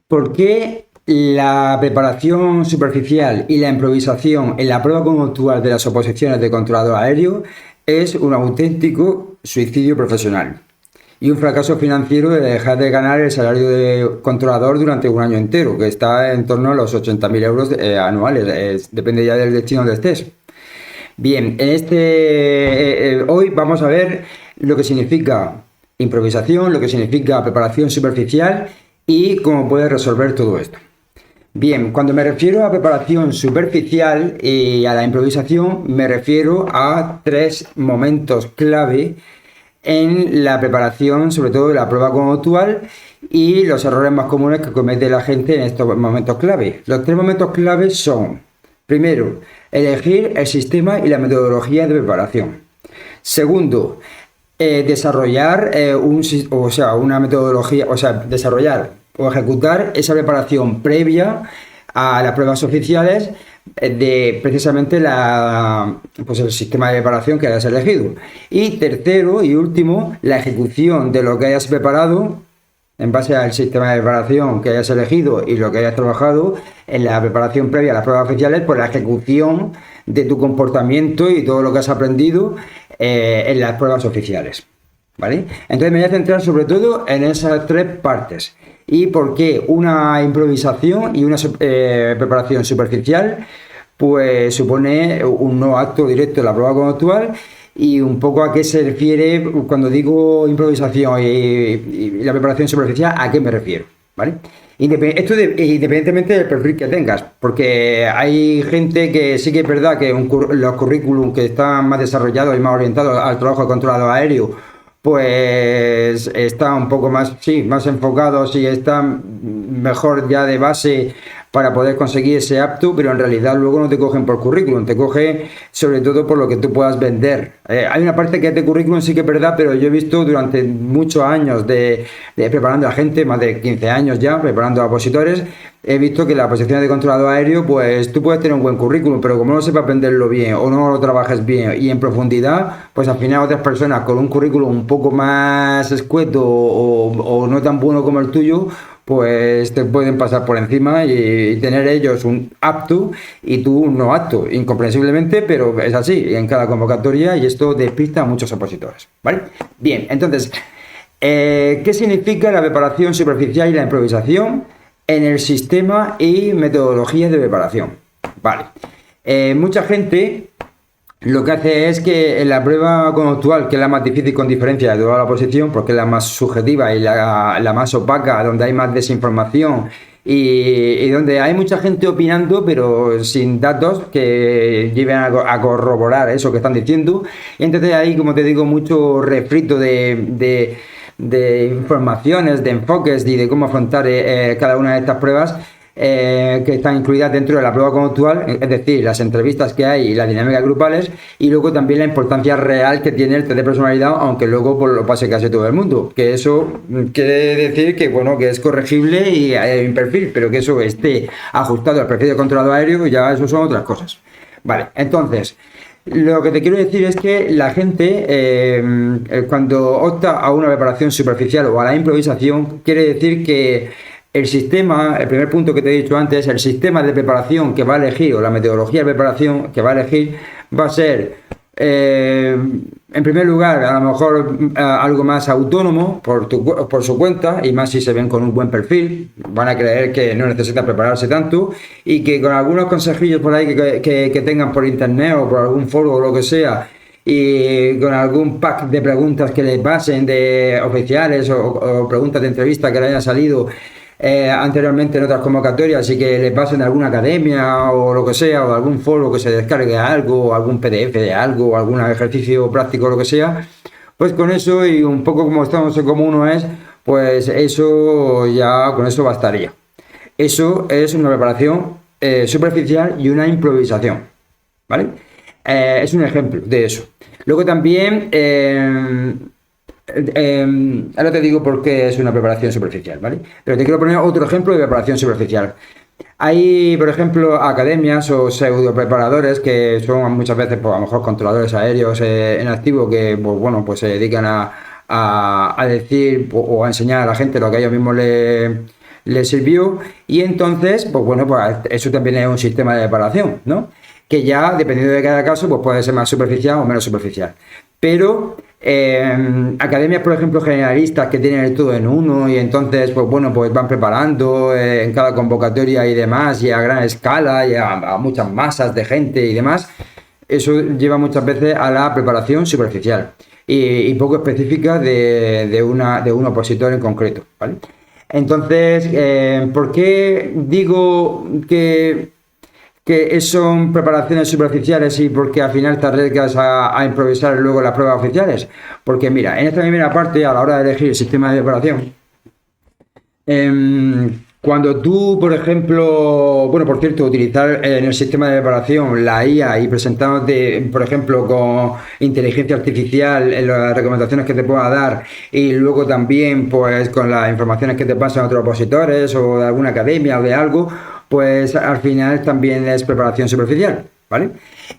¿Por qué la preparación superficial y la improvisación en la prueba conductual de las oposiciones de controlador aéreo es un auténtico suicidio profesional y un fracaso financiero de dejar de ganar el salario de controlador durante un año entero, que está en torno a los 80.000 euros anuales, depende ya del destino donde estés? Bien, hoy vamos a ver lo que significa improvisación, lo que significa preparación superficial y cómo puedes resolver todo esto. Bien, cuando me refiero a preparación superficial y a la improvisación, me refiero a 3 momentos clave en la preparación, sobre todo de la prueba conductual, y los errores más comunes que comete la gente en estos momentos clave. Los 3 momentos clave son: primero, elegir el sistema y la metodología de preparación. Segundo, desarrollar una metodología, desarrollar o ejecutar esa preparación previa a las pruebas oficiales de precisamente el sistema de preparación que hayas elegido. Y tercero y último, la ejecución de lo que hayas preparado en base al sistema de preparación que hayas elegido y lo que hayas trabajado en la preparación previa a las pruebas oficiales, pues la ejecución de tu comportamiento y todo lo que has aprendido en las pruebas oficiales, ¿vale? Entonces me voy a centrar sobre todo en esas 3 partes y por qué una improvisación y una preparación superficial pues supone un no acto directo en la prueba conductual, y un poco a qué se refiere cuando digo improvisación y la preparación superficial, a qué me refiero, ¿vale? Esto independientemente del perfil que tengas, porque hay gente que sí que es verdad que los currículums que están más desarrollados y más orientados al trabajo de controlador aéreo, pues están un poco más enfocados y están mejor ya de base para poder conseguir ese apto, pero en realidad luego no te cogen por currículum, te cogen sobre todo por lo que tú puedas vender. Hay una parte que es de currículum, sí que es verdad, pero yo he visto durante muchos años de preparando a gente, más de 15 años ya, preparando a opositores, he visto que la posición de controlador aéreo, pues tú puedes tener un buen currículum, pero como no sepas venderlo bien o no lo trabajes bien y en profundidad, pues al final otras personas con un currículum un poco más escueto o no tan bueno como el tuyo, pues te pueden pasar por encima y tener ellos un apto y tú un no apto, incomprensiblemente, pero es así en cada convocatoria, y esto despista a muchos opositores, ¿vale? Bien, entonces, ¿qué significa la preparación superficial y la improvisación en el sistema y metodología de preparación? Vale, mucha gente lo que hace es que en la prueba conductual, que es la más difícil con diferencia de toda la oposición, porque es la más subjetiva y la más opaca, donde hay más desinformación y donde hay mucha gente opinando pero sin datos que lleven a corroborar eso que están diciendo, y entonces hay, como te digo, mucho refrito de informaciones, de enfoques y de cómo afrontar cada una de estas pruebas que están incluidas dentro de la prueba conductual, es decir, las entrevistas que hay y las dinámicas grupales, y luego también la importancia real que tiene el test de personalidad, aunque luego pues, lo pase casi todo el mundo, que eso quiere decir que bueno, que es corregible y hay un perfil, pero que eso esté ajustado al perfil de controlador aéreo, ya eso son otras cosas. Vale, entonces lo que te quiero decir es que la gente cuando opta a una preparación superficial o a la improvisación, quiere decir que el sistema, el primer punto que te he dicho antes, el sistema de preparación que va a elegir o la metodología de preparación que va a elegir va a ser, en primer lugar, a lo mejor algo más autónomo por su cuenta, y más si se ven con un buen perfil, van a creer que no necesitan prepararse tanto y que con algunos consejillos por ahí que tengan por internet o por algún foro o lo que sea, y con algún pack de preguntas que les pasen de oficiales o preguntas de entrevista que le hayan salido anteriormente en otras convocatorias y que le pasen de alguna academia o lo que sea, o de algún foro que se descargue algo, o algún PDF de algo, o algún ejercicio práctico o lo que sea, pues con eso, y un poco como estamos en como uno es, pues eso ya, con eso bastaría. Eso es una preparación superficial y una improvisación, ¿vale? Es un ejemplo de eso. Luego también ahora te digo por qué es una preparación superficial, ¿vale? Pero te quiero poner otro ejemplo de preparación superficial. Hay, por ejemplo, academias o pseudo preparadores que son muchas veces, pues, a lo mejor controladores aéreos en activo que, pues, bueno, pues se dedican a decir o a enseñar a la gente lo que a ellos mismos le sirvió, y entonces, pues bueno, pues eso también es un sistema de preparación, ¿no? Que ya, dependiendo de cada caso, pues puede ser más superficial o menos superficial. Pero academias, por ejemplo, generalistas que tienen el todo en uno y entonces, pues bueno, pues van preparando en cada convocatoria y demás, y a gran escala, y a muchas masas de gente y demás, eso lleva muchas veces a la preparación superficial y poco específica de un opositor en concreto, ¿vale? Entonces, ¿por qué digo que son preparaciones superficiales y porque al final te arriesgas a improvisar luego las pruebas oficiales? Porque mira, en esta primera parte, a la hora de elegir el sistema de preparación, cuando tú, por ejemplo, bueno, por cierto, utilizar en el sistema de preparación la IA y presentándote, por ejemplo, con inteligencia artificial en las recomendaciones que te pueda dar, y luego también pues con las informaciones que te pasan otros opositores o de alguna academia o de algo, pues al final también es preparación superficial, ¿vale?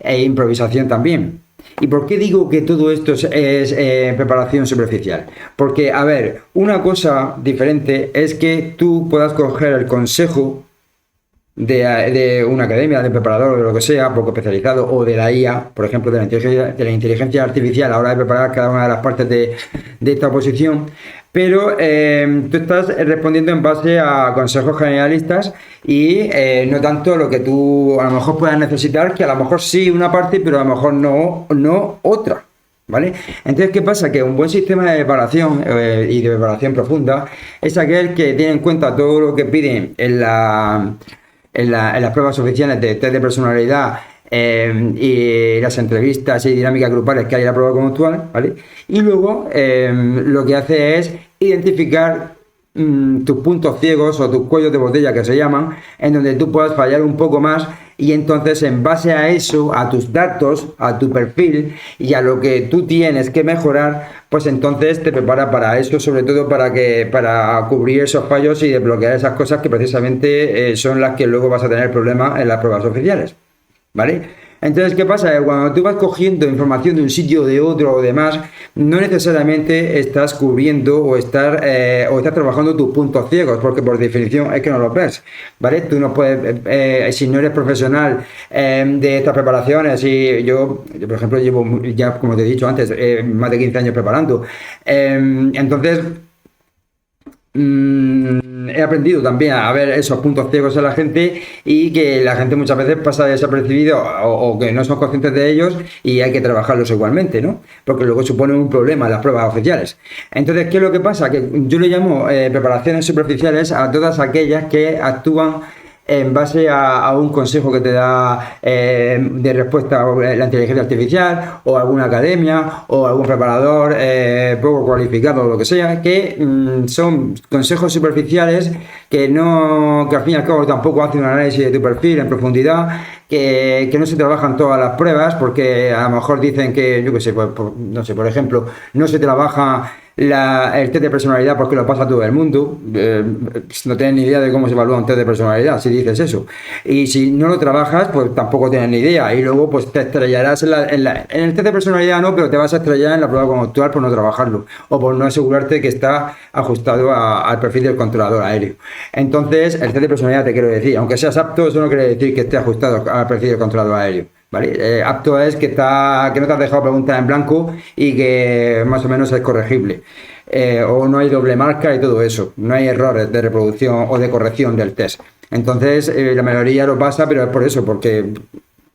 E improvisación también. ¿Y por qué digo que todo esto es preparación superficial? Porque, a ver, una cosa diferente es que tú puedas coger el consejo de una academia, de preparador o de lo que sea, poco especializado, o de la IA, por ejemplo, de la inteligencia artificial a la hora de preparar cada una de las partes de esta oposición, pero tú estás respondiendo en base a consejos generalistas y no tanto lo que tú a lo mejor puedas necesitar, que a lo mejor sí una parte, pero a lo mejor no otra, ¿vale? Entonces, ¿qué pasa? Que un buen sistema de preparación y de preparación profunda es aquel que tiene en cuenta todo lo que piden en las pruebas oficiales de test de personalidad y las entrevistas y dinámicas grupales que hay en la prueba conductual, ¿vale? Y luego lo que hace es identificar tus puntos ciegos o tus cuellos de botella, que se llaman, en donde tú puedas fallar un poco más, y entonces en base a eso, a tus datos, a tu perfil y a lo que tú tienes que mejorar, pues entonces te prepara para eso, sobre todo para cubrir esos fallos y desbloquear esas cosas que precisamente son las que luego vas a tener problemas en las pruebas oficiales, ¿vale? Entonces, ¿qué pasa? Cuando tú vas cogiendo información de un sitio o de otro o demás, no necesariamente estás cubriendo o estás trabajando tus puntos ciegos, porque por definición es que no los ves, ¿vale? Tú no puedes, si no eres profesional de estas preparaciones, y yo, por ejemplo, llevo ya, como te he dicho antes, más de 15 años preparando, entonces he aprendido también a ver esos puntos ciegos en la gente, y que la gente muchas veces pasa desapercibido o que no son conscientes de ellos, y hay que trabajarlos igualmente, ¿no? Porque luego suponen un problema en las pruebas oficiales. Entonces, ¿qué es lo que pasa? Que yo le llamo preparaciones superficiales a todas aquellas que actúan en base a un consejo que te da de respuesta la inteligencia artificial, o alguna academia, o algún preparador poco cualificado, o lo que sea, que son consejos superficiales que al fin y al cabo tampoco hacen un análisis de tu perfil en profundidad, que no se trabajan todas las pruebas, porque a lo mejor dicen que, yo qué sé, no sé, por ejemplo, no se trabaja el test de personalidad porque lo pasa todo el mundo. No tienes ni idea de cómo se evalúa un test de personalidad si dices eso, y si no lo trabajas pues tampoco tienes ni idea, y luego pues te estrellarás en el test de personalidad, no, pero te vas a estrellar en la prueba conductual por no trabajarlo o por no asegurarte que está ajustado al perfil del controlador aéreo. Entonces, el test de personalidad, te quiero decir, aunque seas apto, eso no quiere decir que esté ajustado al perfil del controlador aéreo, ¿vale? Apto es que no te has dejado preguntas en blanco y que más o menos es corregible, o no hay doble marca y todo eso, no hay errores de reproducción o de corrección del test. Entonces la mayoría lo pasa, pero es por eso, porque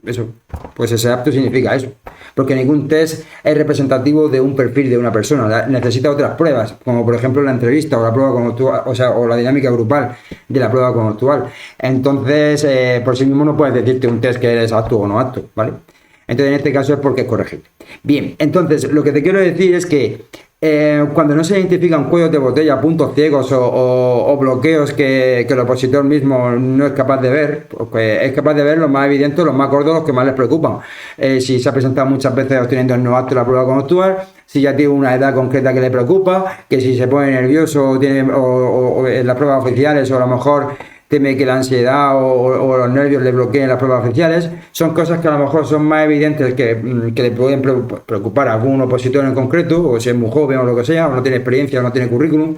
eso, pues ese apto significa eso, porque ningún test es representativo de un perfil de una persona, necesita otras pruebas, como por ejemplo la entrevista o la prueba conductual, o la dinámica grupal de la prueba conductual. Entonces, por sí mismo no puedes decirte un test que eres apto o no apto, ¿vale? Entonces, en este caso es porque es corregible. Bien, entonces, lo que te quiero decir es que cuando no se identifican cuellos de botella, puntos ciegos o bloqueos que el opositor mismo no es capaz de ver, pues es capaz de ver los más evidentes, los más gordos, los que más les preocupan. Si se ha presentado muchas veces obteniendo el no apto la prueba conductual, si ya tiene una edad concreta que le preocupa, que si se pone nervioso o en las pruebas oficiales, o a lo mejor teme que la ansiedad o los nervios le bloqueen las pruebas oficiales. Son cosas que a lo mejor son más evidentes que le pueden preocupar a algún opositor en concreto, o si es muy joven o lo que sea, o no tiene experiencia o no tiene currículum.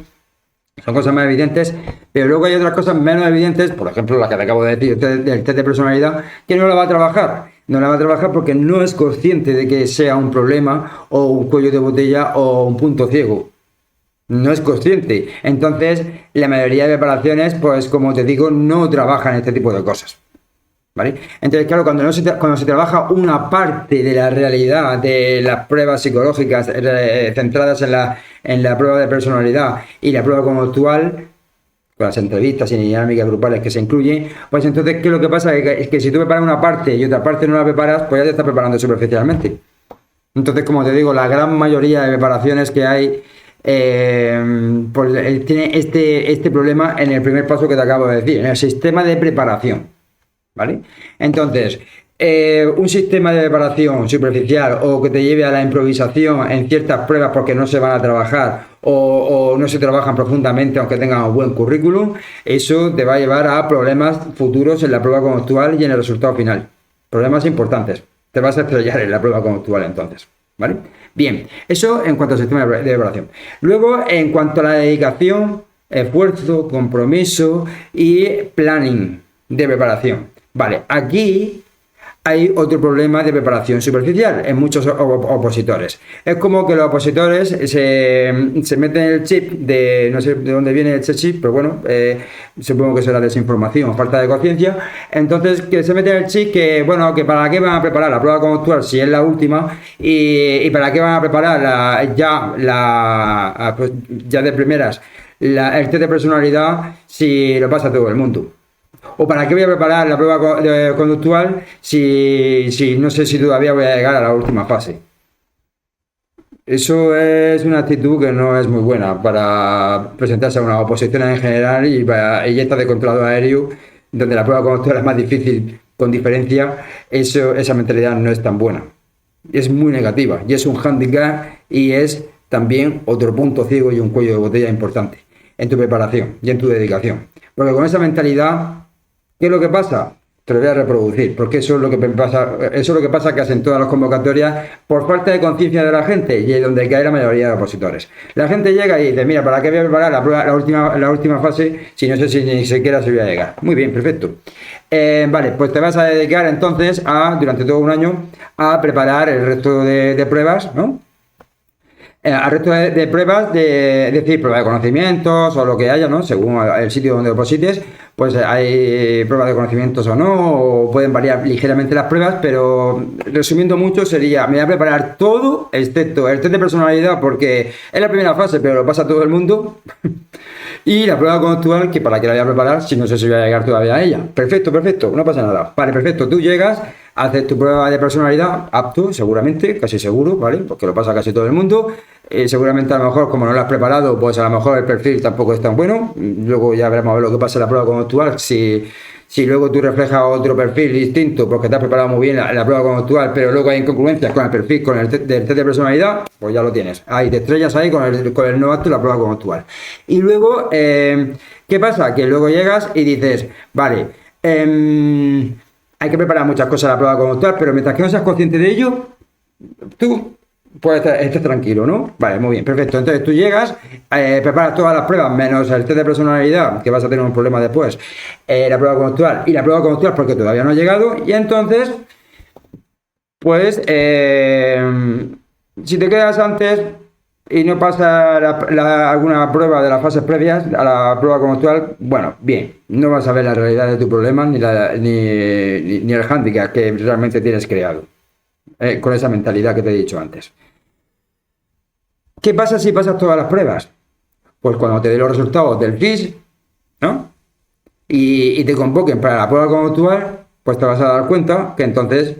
Son cosas más evidentes, pero luego hay otras cosas menos evidentes, por ejemplo, la que te acabo de decir, del test de personalidad, que no la va a trabajar. No la va a trabajar porque no es consciente de que sea un problema o un cuello de botella o un punto ciego. No es consciente. Entonces, la mayoría de preparaciones, pues como te digo, no trabajan este tipo de cosas. ¿Vale? Entonces, claro, cuando se trabaja una parte de la realidad de las pruebas psicológicas centradas en la prueba de personalidad y la prueba conductual, con las entrevistas y dinámicas grupales que se incluyen, pues entonces, ¿qué es lo que pasa? Es que si tú preparas una parte y otra parte no la preparas, pues ya te estás preparando superficialmente. Entonces, como te digo, la gran mayoría de preparaciones que hay pues, tiene este problema en el primer paso que te acabo de decir, en el sistema de preparación. ¿Vale? Entonces, un sistema de preparación superficial o que te lleve a la improvisación en ciertas pruebas porque no se van a trabajar o no se trabajan profundamente aunque tengan un buen currículum, eso te va a llevar a problemas futuros en la prueba conductual y en el resultado final. Problemas importantes. Te vas a estrellar en la prueba conductual entonces. ¿Vale? Bien, eso en cuanto al sistema de preparación. Luego, en cuanto a la dedicación, esfuerzo, compromiso y planning de preparación. Vale, aquí hay otro problema de preparación superficial en muchos opositores. Es como que los opositores se meten el chip de, no sé de dónde viene ese chip, pero bueno, supongo que será desinformación, falta de conciencia. Entonces, que se meten el chip que, bueno, que para qué van a preparar la prueba conductual si es la última y para qué van a preparar pues, ya de primeras el test de personalidad si lo pasa todo el mundo. ¿O para qué voy a preparar la prueba conductual si no sé si todavía voy a llegar a la última fase? Eso es una actitud que no es muy buena para presentarse a una oposición en general y esta de controlado aéreo, donde la prueba conductual es más difícil con diferencia, esa mentalidad no es tan buena. Es muy negativa y es un handicap y es también otro punto ciego y un cuello de botella importante en tu preparación y en tu dedicación. Porque con esa mentalidad, ¿qué es lo que pasa? Te lo voy a reproducir, porque eso es lo que pasa casi en todas las convocatorias por falta de conciencia de la gente y es donde cae la mayoría de opositores. La gente llega y dice, mira, ¿para qué voy a preparar la última fase si no sé si ni siquiera se voy a llegar? Muy bien, perfecto. Vale, pues te vas a dedicar entonces durante todo un año, a preparar el resto de pruebas, ¿no? Al resto de pruebas, es decir, pruebas de conocimientos o lo que haya, ¿no? Según el sitio donde deposites, pues hay pruebas de conocimientos o no, o pueden variar ligeramente las pruebas, pero resumiendo mucho sería, me voy a preparar todo, excepto el test de personalidad, porque es la primera fase, pero lo pasa todo el mundo, y la prueba conductual, que para qué la voy a preparar si no sé si voy a llegar todavía a ella. Perfecto, perfecto, no pasa nada. Vale, perfecto, tú llegas, haces tu prueba de personalidad, apto, seguramente, casi seguro, ¿vale? Porque lo pasa casi todo el mundo. Seguramente a lo mejor, como no lo has preparado, pues a lo mejor el perfil tampoco es tan bueno. Luego ya veremos a ver lo que pasa en la prueba conductual. Si luego tú reflejas otro perfil distinto porque te has preparado muy bien la prueba conductual, pero luego hay incongruencias con el perfil, con el test de personalidad, pues ya lo tienes. Ahí te estrellas ahí con el no apto y la prueba conductual. Y luego, ¿qué pasa? Que luego llegas y dices, vale, hay que preparar muchas cosas a la prueba conductual, pero mientras que no seas consciente de ello, tú pues estés tranquilo, ¿no? Vale, muy bien, perfecto. Entonces tú llegas, preparas todas las pruebas, menos el test de personalidad, que vas a tener un problema después, la prueba conductual y la prueba conductual porque todavía no ha llegado, y entonces, pues, si te quedas antes y no pasa alguna prueba de las fases previas a la prueba conductual, bueno, bien, no vas a ver la realidad de tu problema ni el hándicap que realmente tienes creado, con esa mentalidad que te he dicho antes. ¿Qué pasa si pasas todas las pruebas? Pues cuando te dé los resultados del FIS, ¿no? Y te convoquen para la prueba conductual, pues te vas a dar cuenta que entonces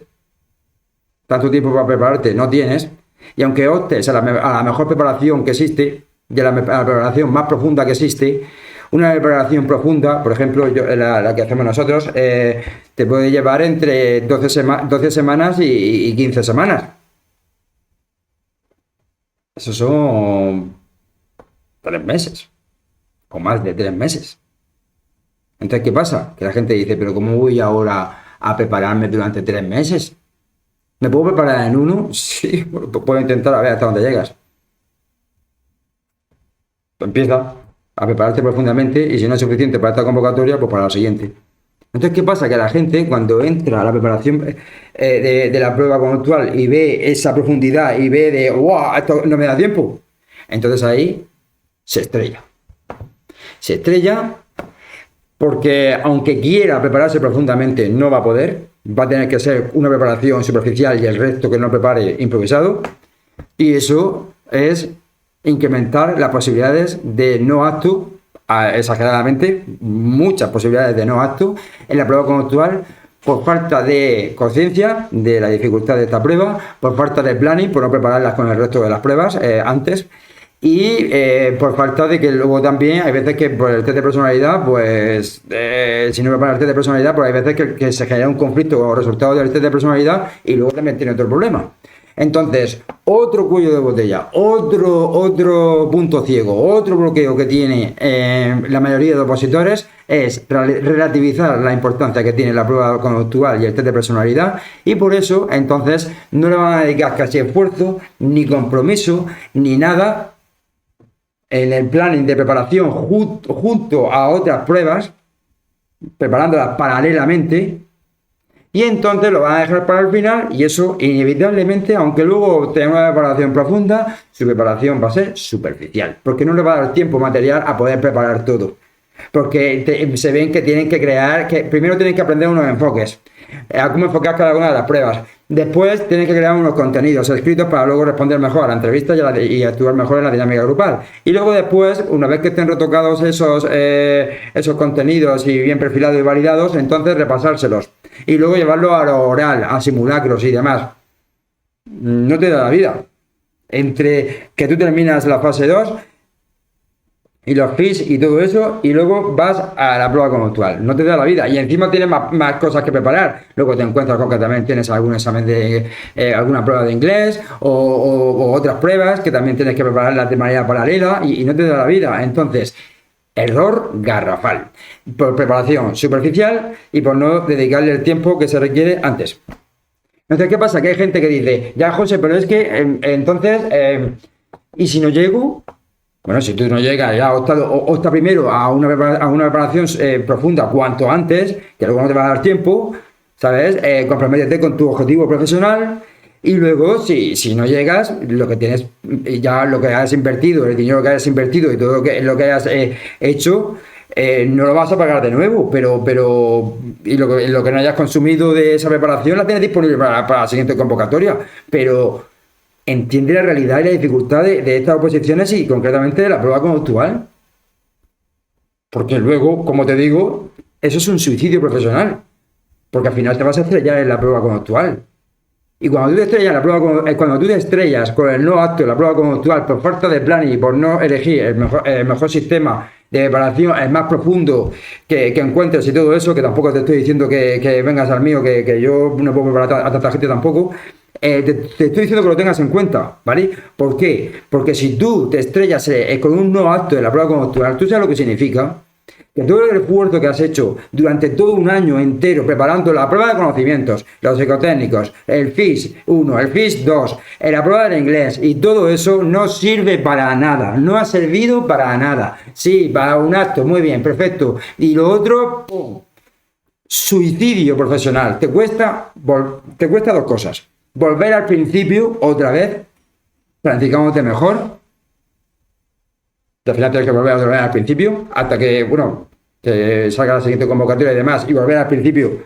tanto tiempo para prepararte no tienes, y aunque optes a la mejor preparación que existe, y a la preparación más profunda que existe, una preparación profunda, por ejemplo, la que hacemos nosotros, te puede llevar entre 12 semanas y 15 semanas. Esos son 3 meses, o más de 3 meses. Entonces, ¿qué pasa? Que la gente dice, pero ¿cómo voy ahora a prepararme durante 3 meses? ¿Me puedo preparar en uno? Sí, puedo intentar a ver hasta dónde llegas. Empieza. a prepararte profundamente, y si no es suficiente para esta convocatoria, pues para la siguiente. Entonces, ¿qué pasa? Que la gente, cuando entra a la preparación de la prueba conductual y ve esa profundidad y ve de, ¡wow! Esto no me da tiempo. Entonces ahí se estrella. Se estrella porque, aunque quiera prepararse profundamente, no va a poder. Va a tener que ser una preparación superficial y el resto que no prepare improvisado. Y eso es incrementar las posibilidades de no apto, exageradamente, muchas posibilidades de no apto en la prueba conductual, por falta de conciencia de la dificultad de esta prueba, por falta de planning, por no prepararlas con el resto de las pruebas antes, y por falta de que luego también hay veces que por el test de personalidad, pues si no preparas el test de personalidad, pues hay veces que se genera un conflicto con los resultados del test de personalidad y luego también tiene otro problema. Entonces, otro cuello de botella, otro punto ciego, otro bloqueo que tiene la mayoría de opositores es relativizar la importancia que tiene la prueba conductual y el test de personalidad, y por eso entonces no le van a dedicar casi esfuerzo, ni compromiso, ni nada en el planning de preparación junto a otras pruebas, preparándolas paralelamente. Y entonces lo van a dejar para el final, y eso inevitablemente, aunque luego tenga una preparación profunda, su preparación va a ser superficial, porque no le va a dar tiempo material a poder preparar todo. Porque se ven que tienen que crear, que primero tienen que aprender unos enfoques, a cómo enfocar cada una de las pruebas. Después tienen que crear unos contenidos escritos para luego responder mejor a la entrevista y actuar mejor en la dinámica grupal. Y luego después, una vez que estén retocados esos contenidos y bien perfilados y validados, entonces repasárselos. Y luego llevarlo a lo oral, a simulacros y demás. No te da la vida. Entre que tú terminas la fase 2 y los FIS y todo eso, y luego vas a la prueba conductual. No te da la vida. Y encima tienes más cosas que preparar. Luego te encuentras con que también tienes algún examen de alguna prueba de inglés o otras pruebas que también tienes que prepararlas de manera paralela, y no te da la vida. Entonces, error garrafal. Por preparación superficial y por no dedicarle el tiempo que se requiere antes. Entonces, ¿qué pasa? Que hay gente que dice, ya José, pero es que entonces, ¿y si no llego? Bueno, si tú no llegas, ya opta primero a una preparación profunda cuanto antes, que luego no te va a dar tiempo, ¿sabes? Comprométete con tu objetivo profesional, y luego, si no llegas, lo que tienes, ya lo que hayas invertido, el dinero que hayas invertido y todo lo que hayas hecho, no lo vas a pagar de nuevo, pero y lo que no hayas consumido de esa preparación la tienes disponible para la siguiente convocatoria, pero entiende la realidad y la dificultad de estas oposiciones y concretamente de la prueba conductual. Porque luego, como te digo, eso es un suicidio profesional. Porque al final te vas a estrellar en la prueba conductual. Y cuando tú te estrellas con el no apto en la prueba conductual por falta de plan y por no elegir el mejor sistema de preparación, el más profundo que encuentres y todo eso, que tampoco te estoy diciendo que vengas al mío, que yo no puedo preparar a tanta gente tampoco, te estoy diciendo que lo tengas en cuenta, ¿vale? ¿Por qué? Porque si tú te estrellas con un no apto en la prueba conductual, tú sabes lo que significa. Que todo el esfuerzo que has hecho durante todo un año entero preparando la prueba de conocimientos, los psicotécnicos, el FIS 1, el FIS 2, la prueba de inglés y todo eso no sirve para nada, no ha servido para nada. Sí, para un acto, muy bien, perfecto. Y lo otro, ¡pum! Suicidio profesional. Te cuesta dos cosas. Volver al principio otra vez, planificándote mejor. Al final tienes que volver otra vez al principio, hasta que, bueno, que salga la siguiente convocatoria y demás, y volver al principio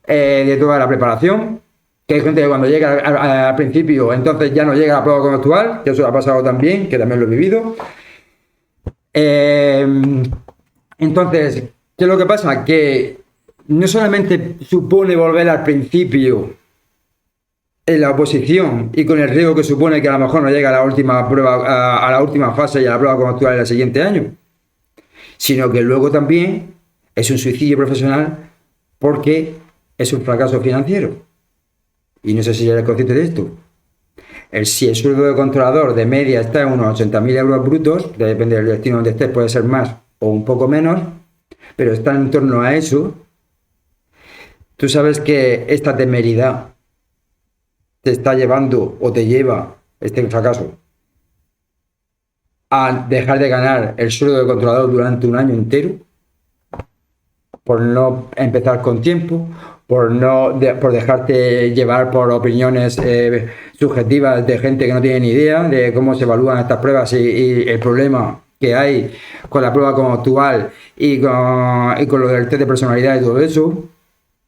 de toda la preparación. Que hay gente que cuando llega al principio, entonces ya no llega a la prueba conductual, que eso ha pasado también, que también lo he vivido. Entonces, ¿qué es lo que pasa? Que no solamente supone volver al principio en la oposición y con el riesgo que supone que a lo mejor no llega a la última prueba, a la última fase y a la prueba conductual del siguiente año, sino que luego también es un suicidio profesional porque es un fracaso financiero. Y no sé si eres consciente de esto. Si el sueldo de controlador de media está en unos 80.000 euros brutos, depende del destino donde estés, puede ser más o un poco menos, pero está en torno a eso. Tú sabes que esta temeridad te está llevando o te lleva este fracaso a dejar de ganar el sueldo de controlador durante un año entero, por no empezar con tiempo, por dejarte llevar por opiniones subjetivas de gente que no tiene ni idea de cómo se evalúan estas pruebas y el problema que hay con la prueba conductual y con lo del test de personalidad y todo eso,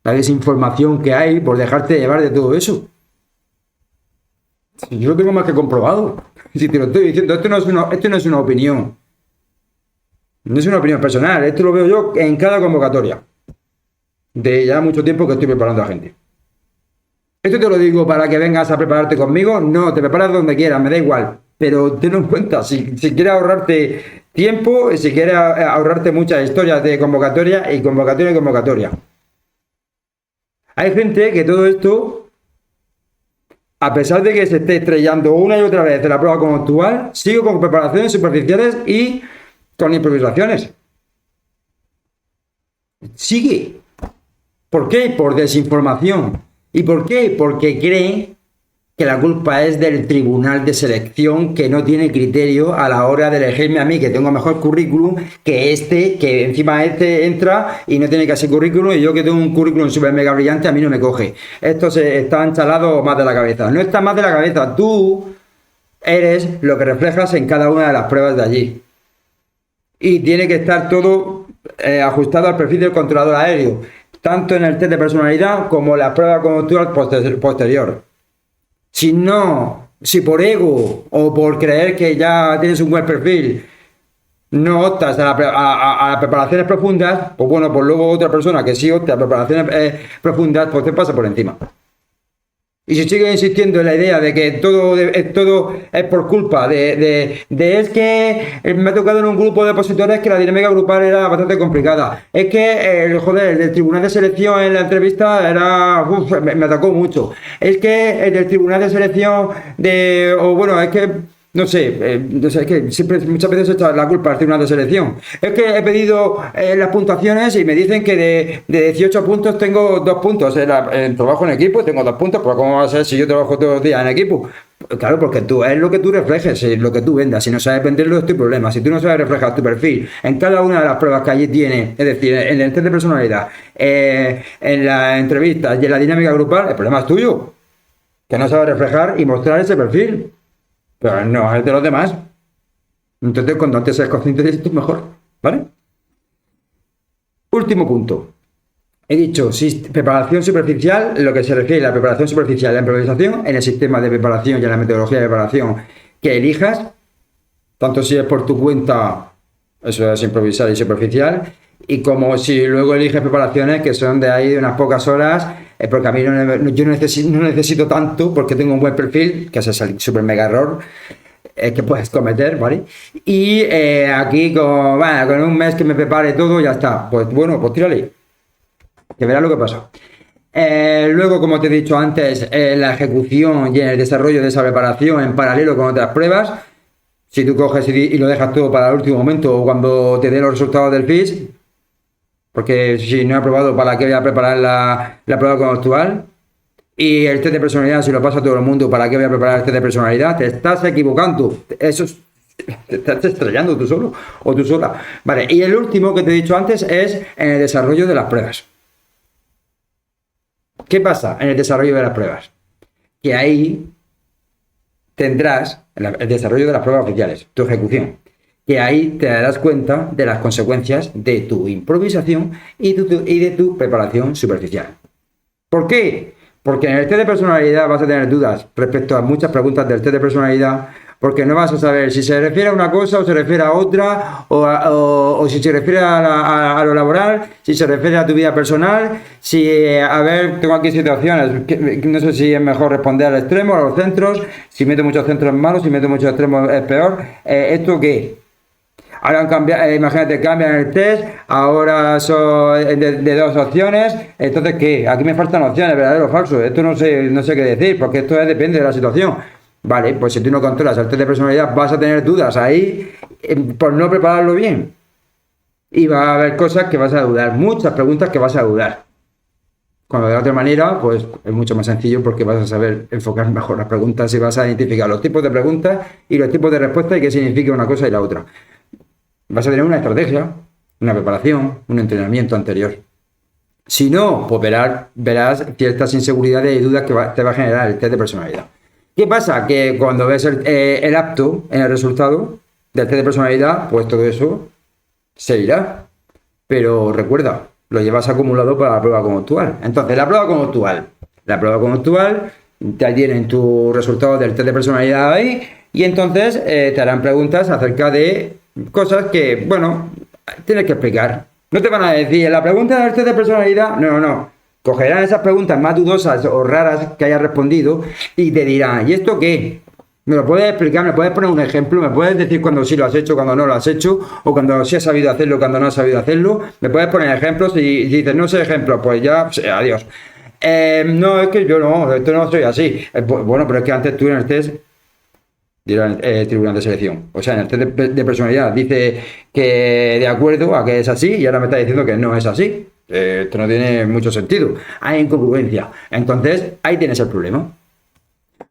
la desinformación que hay por dejarte llevar de todo eso. Yo lo tengo más que comprobado. Si te lo estoy diciendo, esto no es una opinión. No es una opinión personal, esto lo veo yo en cada convocatoria. De ya mucho tiempo que estoy preparando a gente. Esto te lo digo para que vengas a prepararte conmigo. No, te preparas donde quieras, me da igual. Pero tenlo en cuenta, si quieres ahorrarte tiempo, si quieres ahorrarte muchas historias de convocatoria y convocatoria. Hay gente que todo esto, a pesar de que se esté estrellando una y otra vez de la prueba conductual, sigue con preparaciones superficiales y con improvisaciones. Sigue. ¿Por qué? Por desinformación. ¿Y por qué? Porque cree que la culpa es del tribunal de selección, que no tiene criterio a la hora de elegirme a mí, que tengo mejor currículum que encima entra y no tiene casi currículum, y yo que tengo un currículum súper mega brillante, a mí no me coge. Estos están chalados más de la cabeza. No está más de la cabeza. Tú eres lo que reflejas en cada una de las pruebas de allí. Y tiene que estar todo ajustado al perfil del controlador aéreo, tanto en el test de personalidad como la prueba conductual posterior. Si por ego o por creer que ya tienes un buen perfil no optas a las preparaciones profundas, pues bueno, pues luego otra persona que sí opta a preparaciones profundas, pues te pasa por encima. Y si sigues insistiendo en la idea de que todo es por culpa de es que me ha tocado en un grupo de opositores que la dinámica grupal era bastante complicada. Es que, el del tribunal de selección en la entrevista me atacó mucho. Es que el del tribunal de selección es que no sé, es que siempre, muchas veces echa la culpa al tribunal de selección. Es que he pedido las puntuaciones y me dicen que de 18 puntos tengo 2 puntos. En trabajo en equipo tengo 2 puntos, pues ¿cómo va a ser si yo trabajo todos los días en equipo? Claro, porque tú es lo que tú reflejes, es lo que tú vendas. Si no sabes venderlo es tu problema. Si tú no sabes reflejar tu perfil en cada una de las pruebas que allí tiene, es decir, en el test de personalidad, en las entrevistas y en la dinámica grupal, el problema es tuyo. Que no sabes reflejar y mostrar ese perfil. Pero no es de los demás. Entonces, cuando antes seas consciente de esto, mejor. ¿Vale? Último punto. He dicho, preparación superficial, lo que se refiere a la preparación superficial, la improvisación, en el sistema de preparación y en la metodología de preparación que elijas, tanto si es por tu cuenta, eso es improvisar y superficial, y como si luego eliges preparaciones que son de ahí de unas pocas horas, porque a mí yo no necesito tanto, porque tengo un buen perfil, que ese es el super mega error que puedes cometer, ¿vale? Y aquí con un mes que me prepare todo, ya está. Pues bueno, pues tírale, que verás lo que pasa. Luego, como te he dicho antes, la ejecución y el desarrollo de esa preparación en paralelo con otras pruebas. Si tú coges y lo dejas todo para el último momento o cuando te den los resultados del FIS, porque si no he aprobado, ¿para qué voy a preparar la prueba conductual? Y el test de personalidad, si lo pasa a todo el mundo, ¿para qué voy a preparar el test de personalidad? Te estás equivocando. Te estás estrellando tú solo o tú sola. Vale, y el último que te he dicho antes es en el desarrollo de las pruebas. ¿Qué pasa en el desarrollo de las pruebas? Que ahí tendrás el desarrollo de las pruebas oficiales, tu ejecución. Que ahí te darás cuenta de las consecuencias de tu improvisación y de tu preparación superficial. ¿Por qué? Porque en el test de personalidad vas a tener dudas respecto a muchas preguntas del test de personalidad, porque no vas a saber si se refiere a una cosa o se refiere a otra, o si se refiere a lo laboral, si se refiere a tu vida personal, tengo aquí situaciones, no sé si es mejor responder al extremo, a los centros, si meto muchos centros es malo, si meto muchos extremos es peor. ¿Esto qué? Ahora han cambiado, imagínate, cambian el test, ahora son de 2 opciones, entonces ¿qué? Aquí me faltan opciones, verdadero o falso, esto no sé qué decir, porque esto depende de la situación. Vale, pues si tú no controlas el test de personalidad vas a tener dudas ahí por no prepararlo bien. Y va a haber cosas que vas a dudar, muchas preguntas que vas a dudar. Cuando de otra manera, pues es mucho más sencillo porque vas a saber enfocar mejor las preguntas y vas a identificar los tipos de preguntas y los tipos de respuestas y qué significa una cosa y la otra. Vas a tener una estrategia, una preparación, un entrenamiento anterior. Si no, pues verás ciertas inseguridades y dudas que te va a generar el test de personalidad. ¿Qué pasa? Que cuando ves el apto en el resultado del test de personalidad, pues todo eso se irá. Pero recuerda, lo llevas acumulado para la prueba conductual. Entonces, la prueba conductual te tienen tus resultados del test de personalidad ahí y entonces te harán preguntas acerca de cosas que, bueno, tienes que explicar. No te van a decir, la pregunta del test de personalidad, no. Cogerán esas preguntas más dudosas o raras que hayas respondido y te dirán, ¿y esto qué? ¿Me lo puedes explicar? ¿Me puedes poner un ejemplo? ¿Me puedes decir cuando sí lo has hecho, cuando no lo has hecho? ¿O cuando sí has sabido hacerlo, cuando no has sabido hacerlo? ¿Me puedes poner ejemplos? Y dices, no sé ejemplos, pues ya, adiós. No, es que yo no, esto no soy así. Bueno, pero es que antes tú en el test dirá el tribunal de selección. O sea, en el test de personalidad dice que de acuerdo a que es así y ahora me está diciendo que no es así. Esto no tiene mucho sentido. Hay incongruencia. Entonces, ahí tienes el problema.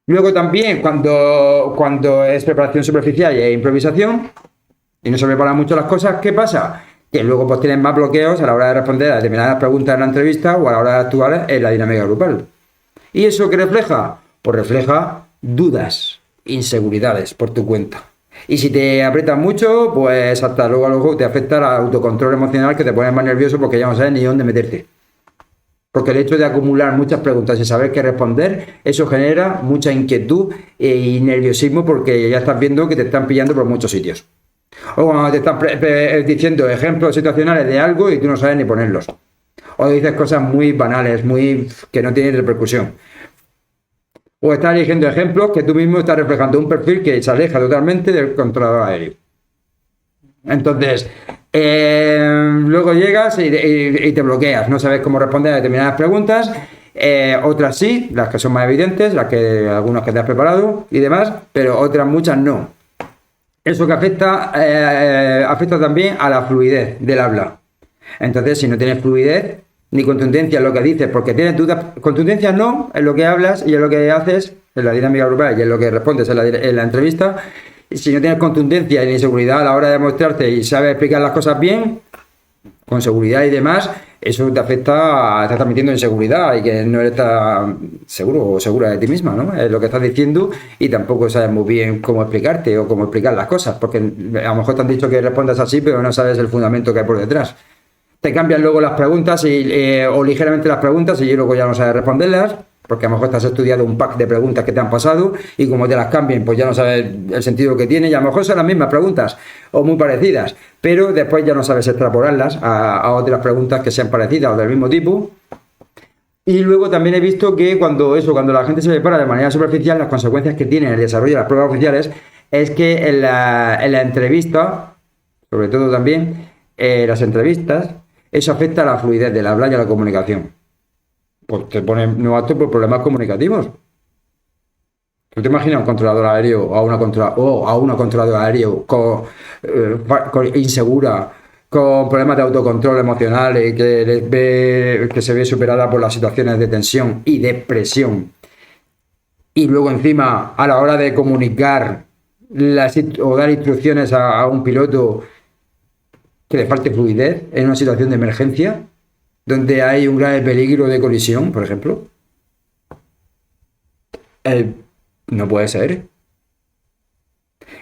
Luego también, cuando es preparación superficial y hay improvisación y no se preparan mucho las cosas, ¿qué pasa? Que luego pues tienes más bloqueos a la hora de responder a determinadas preguntas en la entrevista o a la hora de actuar en la dinámica grupal. ¿Y eso qué refleja? Pues refleja dudas, inseguridades por tu cuenta. Y si te aprietas mucho, pues hasta luego a luego te afecta el autocontrol emocional que te pone más nervioso porque ya no sabes ni dónde meterte. Porque el hecho de acumular muchas preguntas y saber qué responder, eso genera mucha inquietud y nerviosismo porque ya estás viendo que te están pillando por muchos sitios. O cuando te están diciendo ejemplos situacionales de algo y tú no sabes ni ponerlos. O dices cosas muy banales, que no tienen repercusión. O estás eligiendo ejemplos que tú mismo estás reflejando un perfil que se aleja totalmente del controlador aéreo. Entonces, luego llegas y te bloqueas, no sabes cómo responder a determinadas preguntas, otras sí, las que son más evidentes, algunas que te has preparado y demás, pero otras muchas no. Eso que afecta también a la fluidez del habla. Entonces, si no tienes fluidez ni contundencia en lo que dices, porque tienes dudas, contundencia no en lo que hablas y en lo que haces en la dinámica grupal y en lo que respondes en la entrevista. Si no tienes contundencia ni seguridad a la hora de mostrarte y sabes explicar las cosas bien, con seguridad y demás, eso te afecta, te está metiendo inseguridad y que no eres tan seguro o segura de ti misma, ¿no? Es lo que estás diciendo y tampoco sabes muy bien cómo explicarte o cómo explicar las cosas, porque a lo mejor te han dicho que respondas así, pero no sabes el fundamento que hay por detrás. Te cambian luego las preguntas o ligeramente las preguntas y luego ya no sabes responderlas. Porque a lo mejor te has estudiado un pack de preguntas que te han pasado y como te las cambien, pues ya no sabes el sentido que tiene y a lo mejor son las mismas preguntas o muy parecidas, pero después ya no sabes extrapolarlas a otras preguntas que sean parecidas o del mismo tipo. Y luego también he visto que cuando la gente se prepara de manera superficial, las consecuencias que tiene el desarrollo de las pruebas oficiales es que en la entrevista, sobre todo también las entrevistas, eso afecta a la fluidez del habla y a la comunicación. Pues te ponen no apto por problemas comunicativos. ¿Tú te imaginas un controlador aéreo o a una controladora aéreo insegura, con problemas de autocontrol emocional y que se ve superada por las situaciones de tensión y de y luego encima a la hora de comunicar o dar instrucciones a un piloto que le falte fluidez en una situación de emergencia donde hay un grave peligro de colisión, por ejemplo? No puede ser.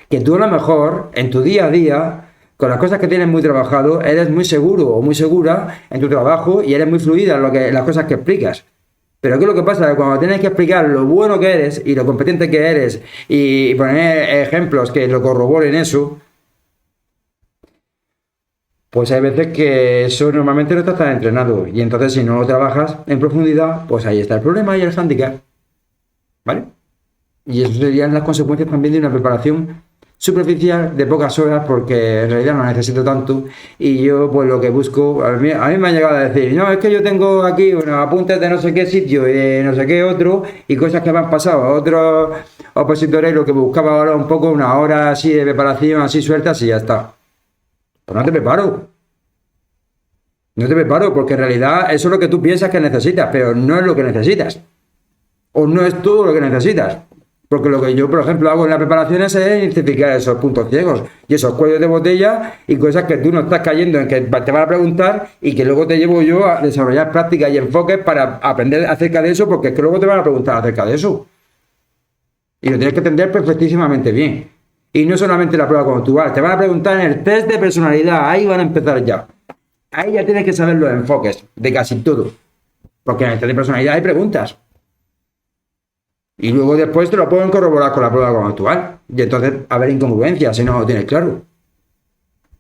Que tú a lo mejor, en tu día a día, con las cosas que tienes muy trabajado, eres muy seguro o muy segura en tu trabajo y eres muy fluida en las cosas que explicas. Pero ¿qué es lo que pasa? Que cuando tienes que explicar lo bueno que eres y lo competente que eres y poner ejemplos que lo corroboren eso, pues hay veces que eso normalmente no está tan entrenado y entonces si no lo trabajas en profundidad, pues ahí está el problema y el hándicap, ¿vale? Y eso serían las consecuencias también de una preparación superficial de pocas horas porque en realidad no necesito tanto y yo pues lo que busco, a mí me han llegado a decir, no, es que yo tengo aquí unos apuntes de no sé qué sitio y de no sé qué otro y cosas que me han pasado a otros opositores, lo que buscaba ahora un poco una hora así de preparación, así sueltas y ya está. Pues no te preparo. No te preparo porque en realidad eso es lo que tú piensas que necesitas, pero no es lo que necesitas. O no es todo lo que necesitas. Porque lo que yo, por ejemplo, hago en las preparaciones es identificar esos puntos ciegos y esos cuellos de botella y cosas que tú no estás cayendo en que te van a preguntar y que luego te llevo yo a desarrollar prácticas y enfoques para aprender acerca de eso, porque es que luego te van a preguntar acerca de eso. Y lo tienes que entender perfectísimamente bien. Y no solamente la prueba conductual, te van a preguntar en el test de personalidad, ahí van a empezar ya. Ahí ya tienes que saber los enfoques de casi todo. Porque en el test de personalidad hay preguntas. Y luego después te lo pueden corroborar con la prueba conductual. Y entonces a ver incongruencias si no lo tienes claro.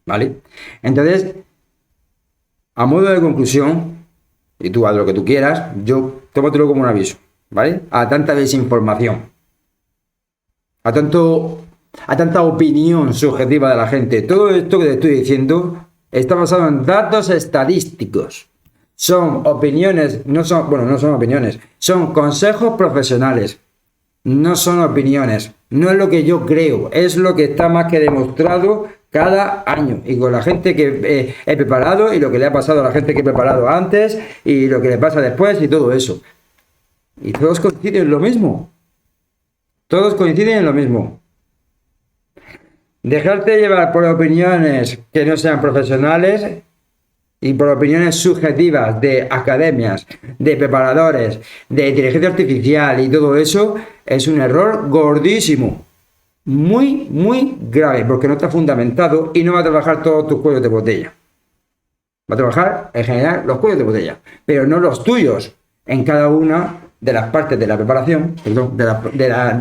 ¿Vale? Entonces, a modo de conclusión, y tú haz lo que tú quieras, yo tómatelo como un aviso. ¿Vale? A tanta desinformación. A tanta opinión subjetiva de la gente. Todo esto que te estoy diciendo está basado en datos estadísticos. Son opiniones, no son opiniones, son consejos profesionales. No son opiniones, no es lo que yo creo, es lo que está más que demostrado cada año. Y con la gente que he preparado y lo que le ha pasado a la gente que he preparado antes y lo que le pasa después y todo eso. Y todos coinciden en lo mismo. Todos coinciden en lo mismo. Dejarte llevar por opiniones que no sean profesionales y por opiniones subjetivas de academias, de preparadores, de inteligencia artificial y todo eso, es un error gordísimo. Muy, muy grave, porque no está fundamentado y no va a trabajar todos tus cuellos de botella. Va a trabajar, en general, los cuellos de botella, pero no los tuyos en cada una de las partes de la preparación, perdón, de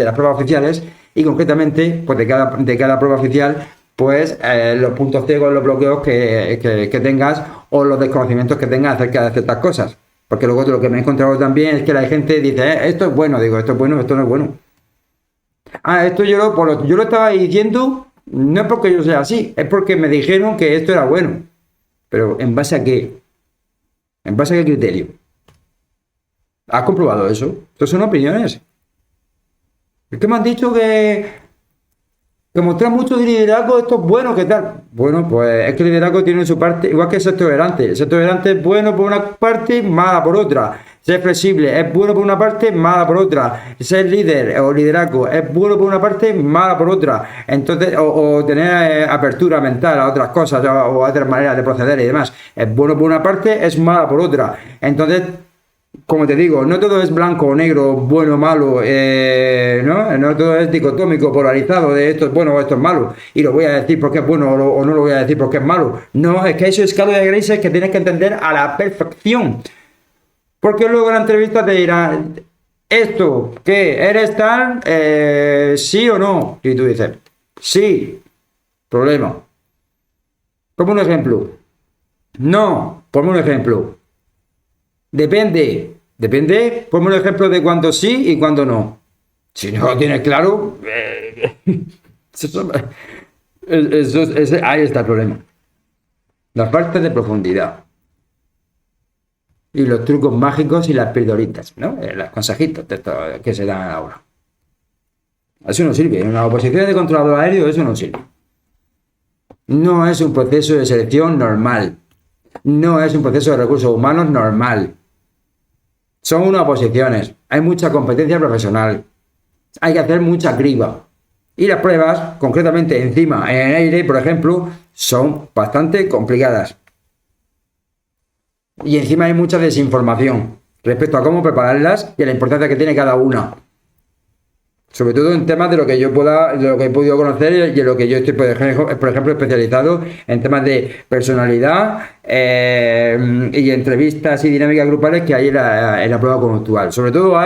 las pruebas oficiales y concretamente pues de cada prueba oficial, pues los puntos ciegos, los bloqueos que tengas o los desconocimientos que tengas acerca de ciertas cosas. Porque luego lo que me he encontrado también es que la gente dice, esto es bueno, digo, esto es bueno, esto no es bueno. Esto yo lo estaba diciendo, no es porque yo sea así, es porque me dijeron que esto era bueno. Pero ¿en base a qué? ¿En base a qué criterio? ¿Has comprobado eso? Estas son opiniones. Es que me han dicho que mostrar mucho de liderazgo, esto es bueno, ¿qué tal? Bueno, pues es que el liderazgo tiene su parte, igual que el sector delante. El sector delante es bueno por una parte, mala por otra. Ser flexible es bueno por una parte, mala por otra. Ser líder o liderazgo es bueno por una parte, mala por otra. Entonces, o tener apertura mental a otras cosas o a otras maneras de proceder y demás. Es bueno por una parte, es mala por otra. Entonces, como te digo, no todo es blanco o negro, bueno o malo, ¿no? No todo es dicotómico, polarizado, de esto es bueno o esto es malo, y lo voy a decir porque es bueno o no lo voy a decir porque es malo. No, es que eso es escala de grises que tienes que entender a la perfección. Porque luego en la entrevista te dirán, ¿esto qué? ¿Eres tal? ¿Sí o no? Y tú dices, sí, problema. Ponme un ejemplo. No, ponme un ejemplo. Depende, ponme un ejemplo de cuándo sí y cuándo no. Si no lo tienes claro, ahí está el problema. La falta de profundidad. Y los trucos mágicos y las pildoritas, ¿no? Los consejitos que se dan ahora. Eso no sirve. En una oposición de controlador aéreo eso no sirve. No es un proceso de selección normal. No es un proceso de recursos humanos normal. Son unas oposiciones. Hay mucha competencia profesional. Hay que hacer mucha criba. Y las pruebas, concretamente encima en el aire, por ejemplo, son bastante complicadas. Y encima hay mucha desinformación respecto a cómo prepararlas y a la importancia que tiene cada una. Sobre todo en temas de lo que yo he podido conocer y en lo que yo estoy, por ejemplo, especializado en temas de personalidad y entrevistas y dinámicas grupales que hay en la prueba conductual. Sobre todo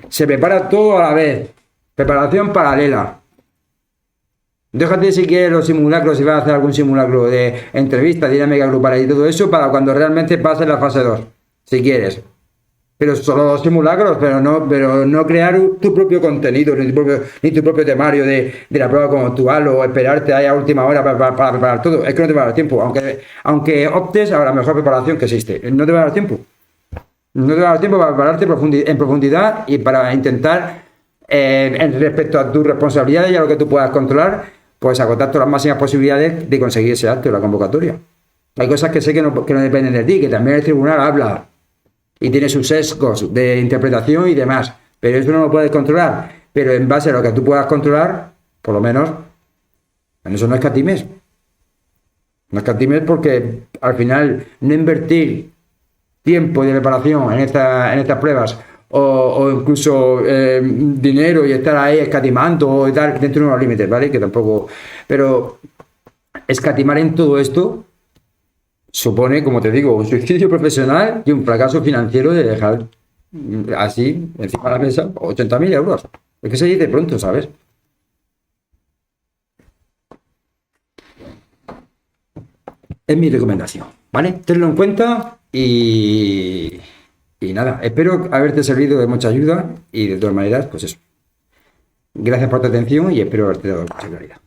se prepara todo a la vez. Preparación paralela. Déjate si quieres los simulacros, si vas a hacer algún simulacro de entrevista, dinámica grupal y todo eso para cuando realmente pase la fase 2, si quieres. Pero solo los simulacros, pero no crear tu propio contenido, ni tu propio temario de la prueba conductual o esperarte ahí a última hora para preparar todo. Es que no te va a dar tiempo, aunque optes a la mejor preparación que existe. No te va a dar tiempo. No te va a dar tiempo para prepararte en profundidad y para intentar, respecto a tus responsabilidades y a lo que tú puedas controlar, pues agotar todas las máximas posibilidades de conseguir ese acto de la convocatoria. Hay cosas que sé que no dependen de ti, que también el tribunal habla y tiene sus sesgos de interpretación y demás, pero eso no lo puedes controlar. Pero en base a lo que tú puedas controlar, por lo menos, en eso no escatimes. No escatimes porque al final no invertir tiempo de preparación en estas pruebas o incluso dinero y estar ahí escatimando y tal, dentro de unos límites, ¿vale? Que tampoco... Pero escatimar en todo esto supone, como te digo, un suicidio profesional y un fracaso financiero de dejar así encima de la mesa 80.000 euros. Es que se dice pronto, ¿sabes? Es mi recomendación, ¿vale? Tenlo en cuenta y nada, espero haberte servido de mucha ayuda y de todas maneras, pues eso. Gracias por tu atención y espero haberte dado mucha claridad.